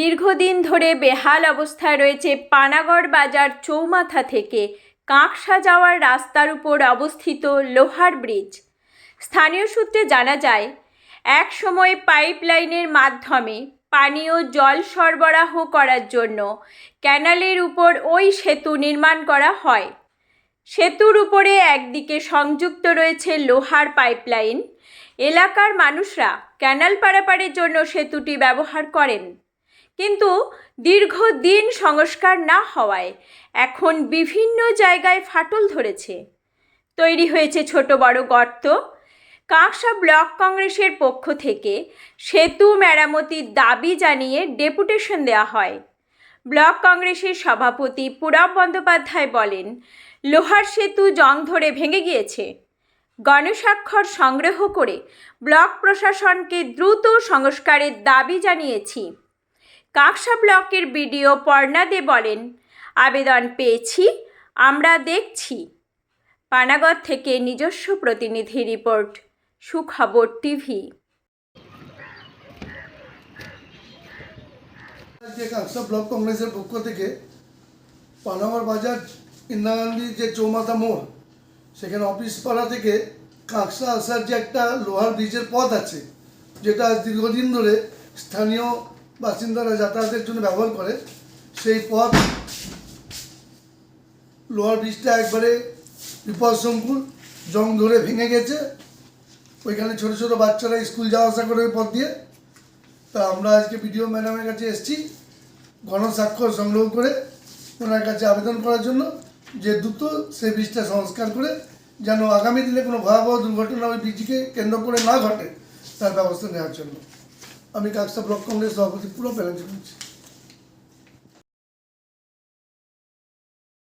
দীর্ঘদিন ধরে বেহাল অবস্থায় রয়েছে পানাগড় বাজার চৌমাথা থেকে কাঁকসা যাওয়ার রাস্তার উপর অবস্থিত লোহার ব্রিজ। স্থানীয় সূত্রে জানা যায়, এক সময় পাইপলাইনের মাধ্যমে পানীয় জল সরবরাহ করার জন্য ক্যানালের উপর ওই সেতু নির্মাণ করা হয়। সেতুর উপরে একদিকে সংযুক্ত রয়েছে লোহার পাইপলাইন। এলাকার মানুষরা ক্যানাল পারাপারের জন্য সেতুটি ব্যবহার করেন, কিন্তু দীর্ঘদিন সংস্কার না হওয়ায় এখন বিভিন্ন জায়গায় ফাটল ধরেছে। তৈরি হয়েছে ছোট বড় গর্ত। কাঁকসা ব্লক কংগ্রেসের পক্ষ থেকে সেতু মেরামতির দাবি জানিয়ে ডেপুটেশন দেওয়া হয়। ব্লক কংগ্রেসের সভাপতি পুরব বন্দ্যোপাধ্যায় বলেন, লোহার সেতু জং ধরে ভেঙে গিয়েছে। গণস্বাক্ষর সংগ্রহ করে ব্লক প্রশাসনকে দ্রুত সংস্কারের দাবি জানিয়েছি। কাঁকসা ব্লকের বিডিও পর্ণা দে বলেন, আবেদন পেয়েছি, আমরা দেখছি। পানাগড় থেকে নিজস্ব প্রতিনিধি রিপোর্ট, সুখবর টিভি। কাঁকসা ব্লক কংগ্রেসের পক্ষ থেকে পানাগড় বাজার ইন্দিরা গান্ধী যে চৌমাথা মোড়, সেখানে অফিস পাড়া থেকে কাঁকসা আসার যে একটা লোহার ব্রিজের পথ আছে, যেটা দীর্ঘদিন ধরে স্থানীয় বাসিন্দারা যাতায়াতের জন্য ব্যবহার করে, সেই পথ লোহার ব্রিজটা একবারে বিপদসংকুল, জং ধরে ভেঙে গেছে। ওইখানে ছোটো ছোটো বাচ্চারা স্কুল যাওয়া আসা করে ওই পথ দিয়ে। তা আমরা আজকে বিডিও ম্যাডামের কাছে এসেছি গণস্বাক্ষর সংগ্রহ করে ওনার কাছে আবেদন করার জন্য, যে দ্রুত সেই ব্রিজটা সংস্কার করে যেন আগামী দিনে কোনো ভয়াবহ দুর্ঘটনা ওই ব্রিজকে কেন্দ্র করে না ঘটে, তার ব্যবস্থা নেওয়ার জন্য। আমি কাঁকসা ব্লক কংগ্রেস সভাপতি পুরো প্যানেল বলছি।